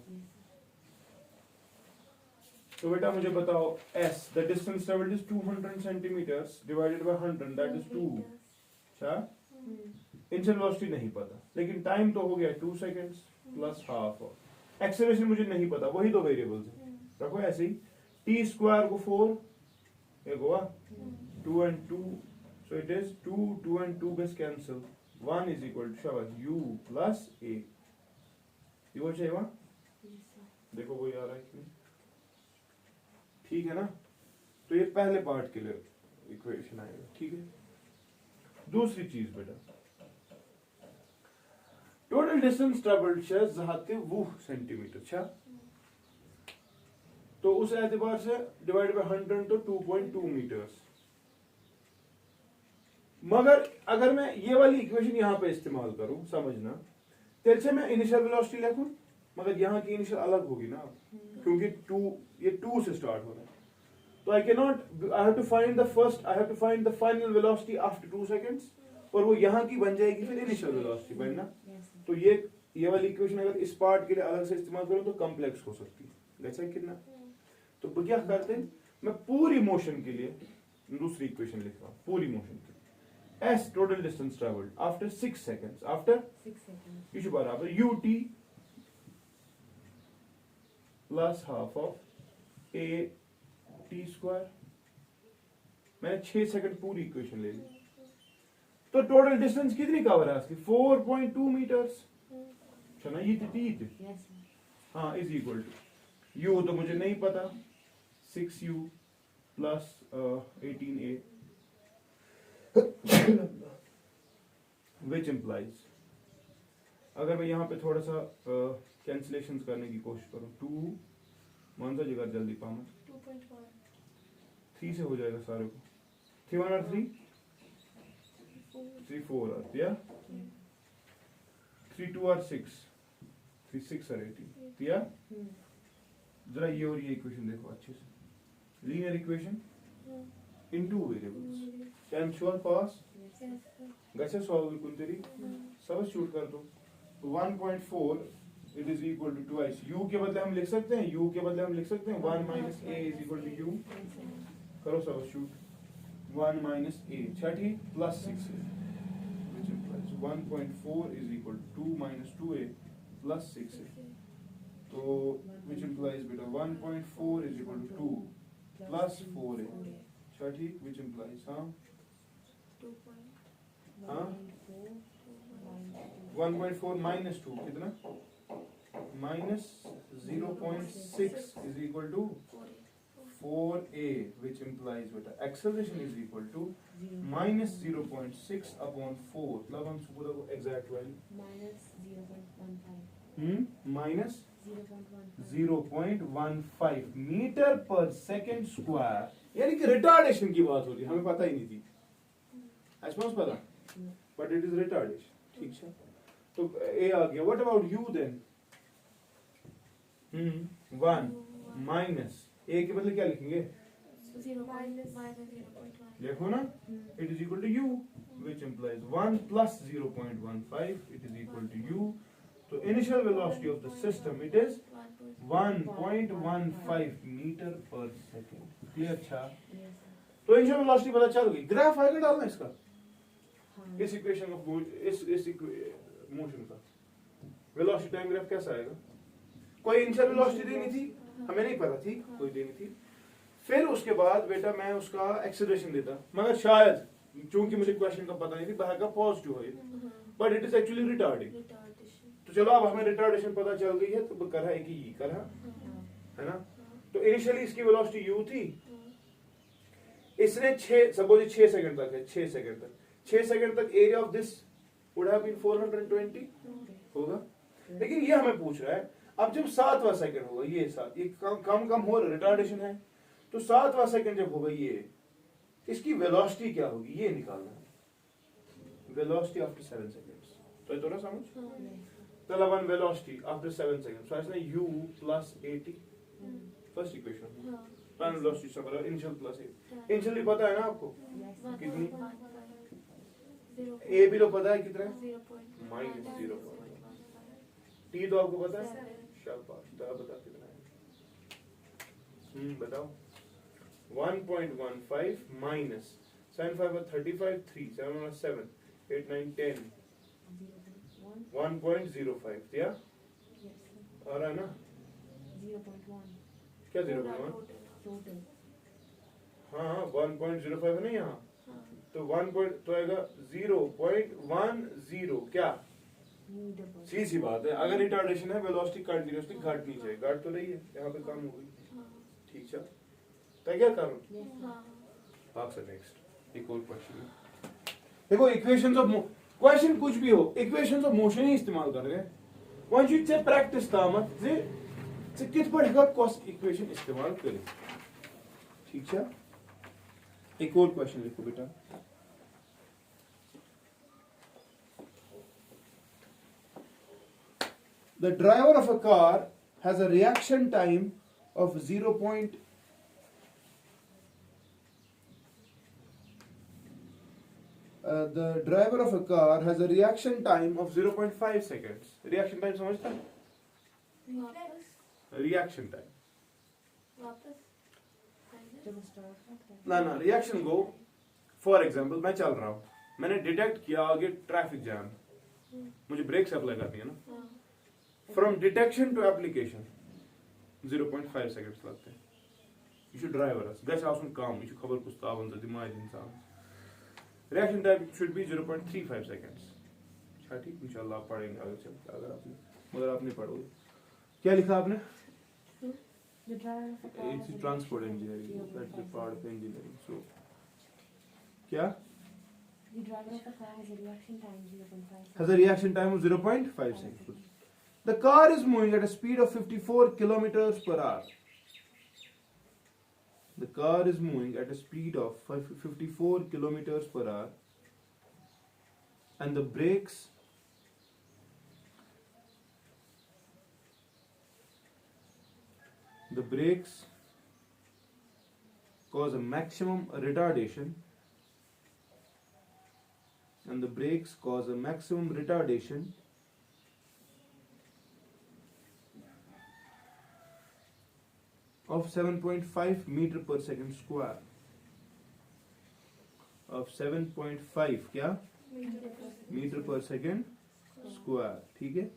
तो बेटा मुझे बताओ s, the distance travelled is 200 centimetres divided by 100 that is 2। अच्छा, इनिशियल वेलोसिटी नहीं पता, लेकिन टाइम तो हो गया 2 seconds plus half of. Acceleration मुझे नहीं पता, वही दो वेरिएबल्स हैं, रखो ऐसे ही। t स्क्वायर को 4, एक हुआ 2 and 2, so it is 2 and 2 gets cancel, 1 is equal to शाबाश u plus a। ये वो चाहिए वहाँ, देखो वो आ रहा है कि नहीं? ठीक है ना। तो ये पहले पार्ट के लिए इक्वेशन आएगा। ठीक है। दूसरी चीज बेटा, टोटल डिस्टेंस ट्रेवल्ड छे 20 सेंटीमीटर। अच्छा, तो उस एतबार से डिवाइड बाय 100 तो 2.2 मीटर्स। मगर अगर मैं ये वाली इक्वेशन यहां पे इस्तेमाल करूं, समझना, तेरे से मैं इनिशियल वेलोसिटी लिखूं, मगर यहां की इनिशियल अलग होगी ना, क्योंकि 2 से स्टार्ट हो रहा है। तो I have to find the final velocity after 2 seconds, और वो यहां की बन जाएगी फिर इनिशियल वेलोसिटी बनना। तो ये वाली इक्वेशन अगर इस पार्ट के लिए अलग से इस्तेमाल करूं तो कॉम्प्लेक्स हो सकती है। जैसा कितना, तो क्या करते हैं, मैं पूरी मोशन के लिए दूसरी इक्वेशन लिख रहा हूं, पूरी मोशन के लिए। S total distance traveled after 6 seconds, after 6 seconds इस बराबर ut plus half of a t square। मैंने 6 सेकंड पूरी इक्वेशन ले ली, तो टोटल डिस्टेंस कितनी कवर है इसकी, 4.2 मीटर्स। चलो ये t yes sir हाँ इज इक्वल टू u तो मुझे नहीं पता, 6u plus 18a which implies, अगर मैं यहाँ पे थोड़ा सा कैंसिलेशंस करने की कोशिश करूँ, 2 मान सा जगह जल्दी पामा 2.1 3 से हो जाएगा सारे को, 3 1 और 3 3 4 आते या 3 2 are 6, 3 6 are 18. दिया? जरा ये और ये इक्वेशन देखो अच्छे से. Linear equation in two variables. Can sure pass? गच्छा solve कुंतरी. Substitute कर दो. 1.4 it is equal to twice. U के बदले हम लिख सकते हैं. U के बदले हम लिख सकते हैं. 1 minus A is equal to U. करो substitute. 1 minus A. Chhathi plus 6A. Which implies 1.4 is equal to 2 minus 2A plus 6A. तो which implies बेटा 1.4 is equal to 2 plus 4A. Chhathi which implies हाँ 1.4 minus 2 कितना minus 0.6 is equal to 4A, which implies बेटा acceleration is equal to minus 0.6 upon 4. मतलब हम पूरा को exact value minus 0.15 metre per second square, यानी कि रिटार्डेशन की बात हो रही है. हमें पता ही नहीं थी. ऐसा पता बट इट इज रिटार्डेशन. ठीक है, तो ए आ गया. What about you then? 1 minus a के बदले क्या लिखेंगे? 0.1. देखो ना, it is equal to u, which implies 1 plus 0.15 it is equal to u. तो initial velocity of the system it is 1.15 metre per second. Clear? अच्छा, तो इनिशियल वेलोसिटी पता चल गई. ग्राफ आगे डालना इसका, इस इक्वेशन ऑफ इस मोशन का वेलोसिटी टाइम ग्राफ कैसा आएगा? कोई इनिशियल वेलोसिटी देनी थी, हमें नहीं पता थी, कोई देनी थी. फिर उसके बाद बेटा मैं उसका एक्सेलरेशन देता, मगर शायद चूंकि मुझे क्वेश्चन का पता नहीं थी, बाहर का पॉजिटिव है, but it is actually retarding. तो चलो अब हमें रिटार्डेशन पता चल गई है, तो करा है कि ये करा है ना. तो इनिशियली इसकी वेलोसिटी u थी. इसने 6 सपोज 6 सेकंड तक है, 6 सेकंड तक, 6 सेकंड तक area of this would have been 420 होगा. लेकिन ये हमें पूछ रहा है अब जब 7वां सेकंड होगा, ये 7 ये कम हो रहा, रिटार्डेशन है. तो 7वां सेकंड जब होगा, ये इसकी वेलोसिटी क्या होगी ये निकालना है. Velocity after 7 seconds. तो ये तो ना समझ. तब वन वेलोसिटी आफ्टर 7 सेकंड्स. सो इसने u plus 80 first equation. Final velocity सब इनिशियल प्लस 8. इनिशियली पता है ना आपको कितनी? a भी तो पता है कितना है, माइनस 0.1. t तो आपको पता है, शाबाश. तो आप बता कितना है? बताओ. 1.15 माइनस 7 5 35 3 7 7 8 9 10 1.05 दिया. आ रहा है ना? 0.1 क्या 0.1? हाँ 1.05 है ना यहाँ. तो 1 तो आएगा 0.10. क्या सी बात है. अगर रिटार्डेशन है, वेलोसिटी कंटिन्यूअसली घटनी चाहिए. घट तो रही है, यहाँ पे कम हो गई. ठीक है, तो क्या करूँ आप सर? नेक्स्ट एक और क्वेश्चन. देखो इक्वेशंस ऑफ क्वेश्चन कुछ भी हो, इक्वेशंस ऑफ मोशन ही इस्तेमाल कर रहे हैं. One should say practice Tamat से कित पर हेगा कॉस इक्वेशन इस्तेमाल करें. ठीक है, एक और क्वेश्चन लिखो बेटा. The driver of a car has a reaction time of 0. The driver of a car has a reaction time of 0.5 seconds. Reaction time समझता है? Reaction time. ना reaction go. For example, मैं चल रहा हूँ, मैंने डिटेक्ट किया आगे ट्रैफिक जैम, मुझे ब्रेक्स अप्लाई करनी है ना. From detection to application 0.5 seconds लगते हैं. You should drive us. Gas आसन काम, you should खबर कुछ तावन ज़दी माय इंसान. Reaction time should be 0.35 seconds. अच्छा ठीक, इंशाल्लाह आप पढ़ेंगे आगे चल. अगर आपने मगर आपने पढ़ोगे. क्या लिखा आपने? It's transport engineering. That's the part of engineering. So क्या? The driver of a car has a reaction time 0.5 seconds. Has a reaction time of 0.5 seconds. The car is moving at a speed of 54 kilometers per hour. The car is moving at a speed of 54 kilometers per hour, and the brakes the brakes cause a maximum retardation, and the brakes cause a maximum retardation of 7.5 meter per second square. Of 7.5 क्या metre per second square. ठीक है.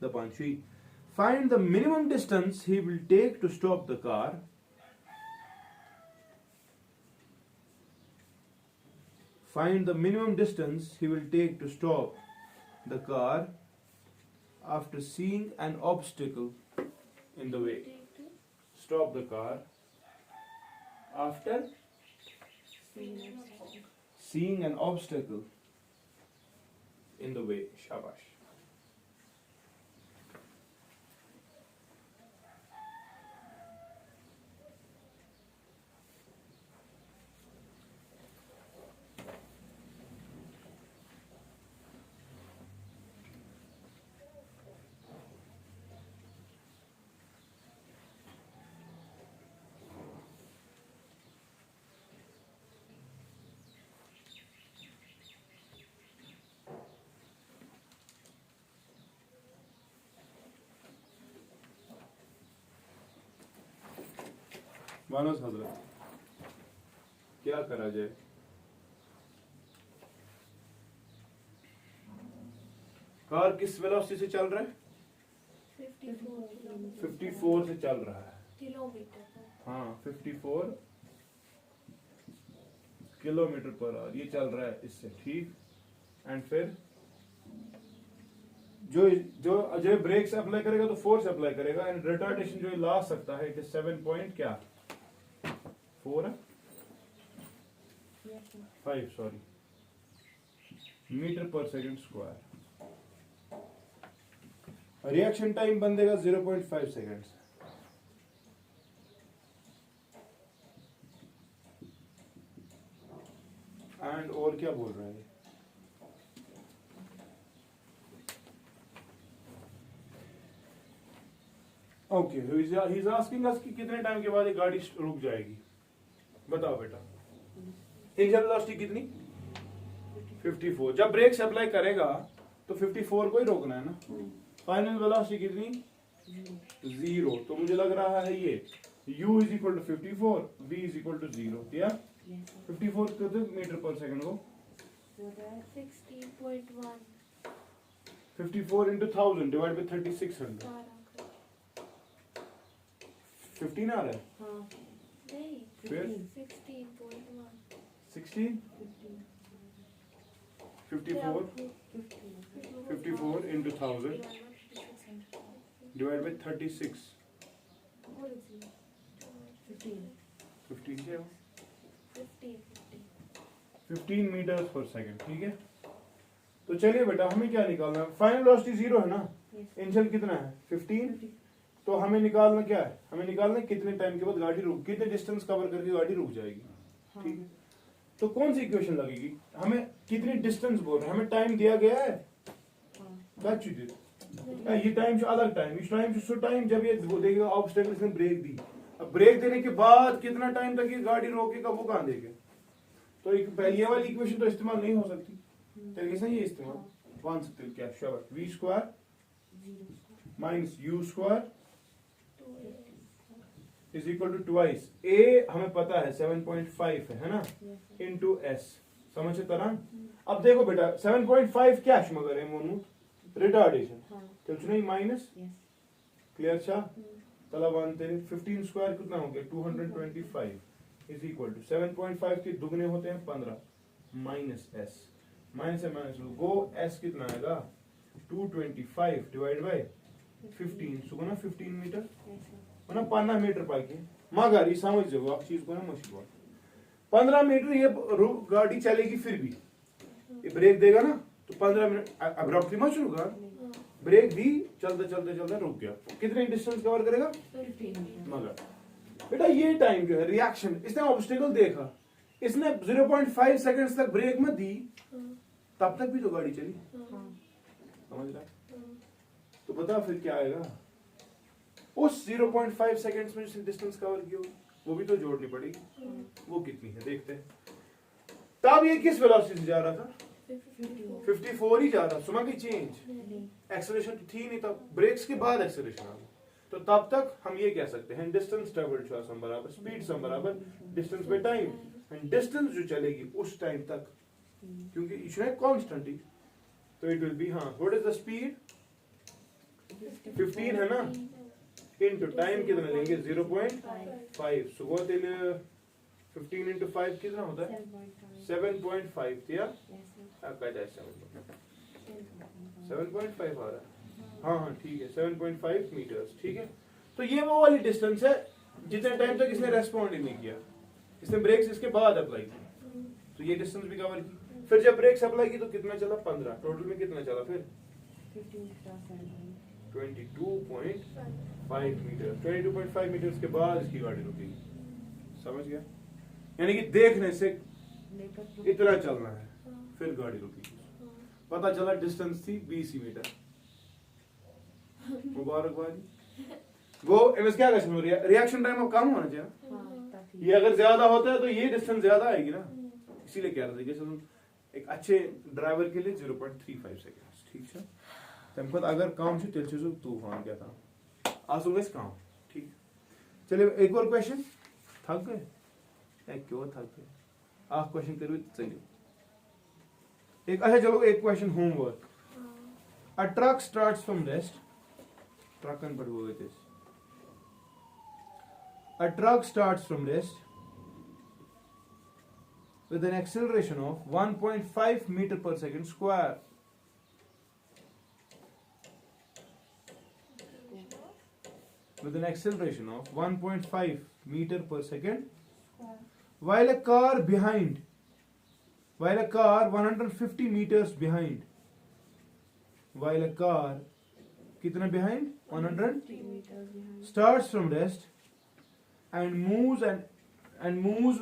The Panchi. Find the minimum distance he will take to stop the car. Find the minimum distance he will take to stop the car after seeing an obstacle in the way. Stop the car after seeing an obstacle in the way. Shabash. मानस हजरत क्या करा जाए. Car किस velocity से चल रहा है? 54 से चल रहा है. किलोमीटर. हाँ 54 किलोमीटर पर आवर ये चल रहा है इससे. ठीक. एंड फिर जो जो जो ब्रेक्स अप्लाई करेगा तो फोर्स अप्लाई करेगा, एंड रिटार्डेशन जो ला सकता है इट इज 7 पॉइंट क्या 4 5 सॉरी मीटर पर सेकंड स्क्वायर. रिएक्शन टाइम बन देगा 0.5 सेकेंड्स. एंड और क्या बोल रहा है? ओके ही इज आस्किंग अस कि कितने टाइम के बाद ये गाड़ी रुक जाएगी. बताओ बेटा. इनिशियल वेलोसिटी कितनी 54. जब ब्रेक्स अप्लाई करेगा तो 54 को ही रोकना है ना. फाइनल वेलोसिटी कितनी 0. तो मुझे लग रहा है ये u is equal to 54, v is equal to 0. या 54 कितने मीटर पर सेकंड को 16.1. 54 into 1000 डिवाइड बाय 3600 15 आ रहा है. नहीं फिर 16.1. 16 54 into 1000 divided by 36 15 क्या हो? 15 मीटर पर सेकंड. ठीक है. तो चलिए बेटा हमें क्या निकालना है? फाइनल वेलोसिटी 0 है ना. इनिशियल कितना है 15. तो हमें निकालना क्या है? हमें निकालना है कितने टाइम के बाद गाड़ी रुक, कितने डिस्टेंस कवर करके गाड़ी रुक जाएगी. ठीक है. तो कौन सी इक्वेशन लगेगी? हमें कितनी डिस्टेंस बोल रहे हैं, हमें टाइम दिया गया है. ये टाइम से अलग टाइम, इस टाइम से टाइम जब ये देखेगा ऑब्स्टेकल इसने ब्रेक दी. अब ब्रेक देने के बाद कितना टाइम तक ये गाड़ी रोकेगा वो कहाँ देगा. तो एक ये वाली इक्वेशन तो इस्तेमाल नहीं हो सकती. तरीके से ये इस्तेमाल मान सकते क्या शाबाश. v square minus u square is equal to twice a हमें पता है 7.5 है ना इनटू s. समझ तरह. अब देखो बेटा 7.5 क्या मगर है मोनू रिटार्डेशन कुछ नहीं माइनस क्लियर छा. चला मानते हैं 15 स्क्वायर कितना हो गया 225 इज इक्वल टू 7.5 के दुगने होते हैं 15 माइनस s. माइनस से माइनस गो s कितना आएगा 225 डिवाइड बाय 15 सुगुना 15 मीटर ना 15 मीटर पाके मगर ये समझ जाओ आप चीज को ना मुश्किल 15 मीटर ये गाड़ी चलेगी फिर भी ये ब्रेक देगा ना तो 15 मिनट अब्रप्टली मत शुरू कर. ब्रेक दी चलते चलते चलते रुक गया. कितने डिस्टेंस कवर करेगा 15 मगर बेटा ये टाइम जो है रिएक्शन इसने ऑब्स्टेकल देखा इसने 0.5 सेकंड्स तक ब्रेक मत दी तब तक भी तो गाड़ी चली. समझ रहा. तो बता फिर क्या आएगा उस 0.5 सेकंड्स में जिसने डिस्टेंस कवर की होगी वो भी तो जोड़नी पड़ेगी, वो कितनी है देखते हैं। तब ये किस वेलोसिटी से जा रहा था? 54 ही जा रहा। सुमा की चेंज एक्सेलरेशन थी नहीं, तब ब्रेक्स के बाद एक्सेलरेशन आ गई। तो तब तक हम ये कह सकते हैं डिस्टेंस ट्रेवल्ड जो सम बराबर स्पीड सम बराबर distance by time, and distance जो चलेगी उस टाइम तक, क्योंकि इसमें कांस्टेंट ही, तो इट विल बी, हाँ व्हाट इज द स्पीड 15 है ना, इनटू टाइम कितना लेंगे 0.5, सो व्हाट इज 15 into 5 कितना होता है 7.5 या आपका 7.5 आ रहा है, हाँ ठीक है 7.5 मीटर्स, ठीक है। तो ये वो वाली डिस्टेंस है जितने टाइम तक इसने रेस्पॉन्ड नहीं किया, इसने ब्रेक्स इसके बाद अप्लाई की, तो ये डिस्टेंस भी कवर की। फिर जब ब्रेक्स अप्लाई की तो कितना चला 15, टोटल में कितना चला फिर 22.5 मीटर, 22.5 मीटर्स के बाद इसकी गाड़ी रुकेगी, समझ गया? यानी कि देखने से इतना चलना है फिर गाड़ी रुकेगी। पता चला डिस्टेंस थी 20 मीटर, मुबारकबादी। वो इमेज क्या कर रिएक्शन टाइम अब कम होना चाहिए, ये अगर ज्यादा होता है तो ये डिस्टेंस ज्यादा आएगी ना, इसीलिए कह रहे थे जैसे एक अच्छे ड्राइवर के लिए 0.35 सेकंड्स, ठीक है। तम अगर कम तेल तूफान क्या था आसू गस कम, ठीक। चलिए एक और क्वेश्चन, थक गए क्यों थक गए, आप क्वेश्चन करो चलिए एक, अच्छा चलो एक question homework. A truck starts from rest, ट्रकन पर वो this, a truck starts from rest with an acceleration of 1.5 meter per second square. With an acceleration of 1.5 meter per second, while a car 150 meters behind, while a car कितना behind 100 starts from rest and moves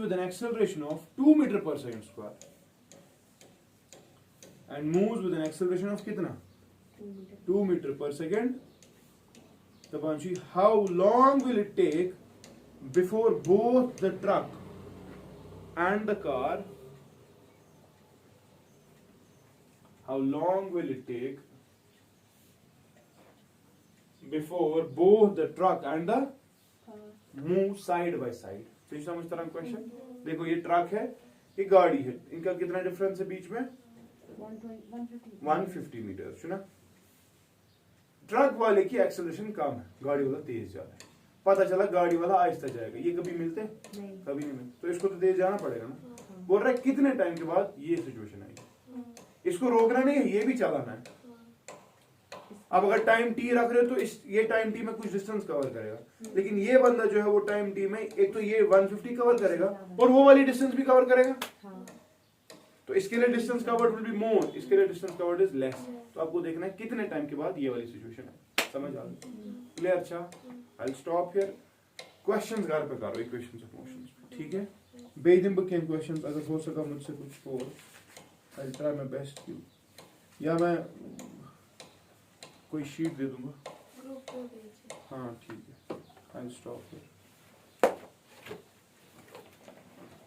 with an acceleration of 2 meter per second square, and moves with an acceleration of कितना 2 meter per second. Tabanshi, how long will it take before both the truck and the car, how long will it take before both the truck and the move side by side? तो समझ तरह question देखो, ये truck है ये गाड़ी है, इनका कितना डिफरेंस है बीच में 150 मीटर, सुना। ट्रक वाले की एक्सेलरेशन कम है, गाड़ी वाला तेज जा रहा है, पता चला गाड़ी वाला आहिस्ता जाएगा, ये कभी मिलते कभी नहीं मिलते, तो इसको तो तेज जाना पड़ेगा ना। बोल रहा है कितने टाइम के बाद ये सिचुएशन आएगी, इसको रोकना नहीं है, ये भी चलाना है। अब अगर टाइम टी रख रहे हो तो ये टाइम टी में कुछ डिस्टेंस कवर करेगा, लेकिन ये बंदा जो है वो टाइम टी में एक तो ये 150 कवर करेगा और वो वाली डिस्टेंस भी कवर करेगा, तो इसके लिए distance covered will be more, इसके लिए डिस्टेंस कवर्ड इज लेस। तो आपको देखना है कितने टाइम के बाद ये वाली सिचुएशन है, समझ आ गई? क्लियर? अच्छा, आई विल स्टॉप हियर। क्वेश्चंस घर पे करो, इक्वेशंस ऑफ मोशंस, ठीक है। बेदिम बुक के क्वेश्चंस अगर हो सका मुझसे कुछ और, I will try my best to, या मैं कोई शीट दे दूंगा, हाँ ठीक है। I will stop here.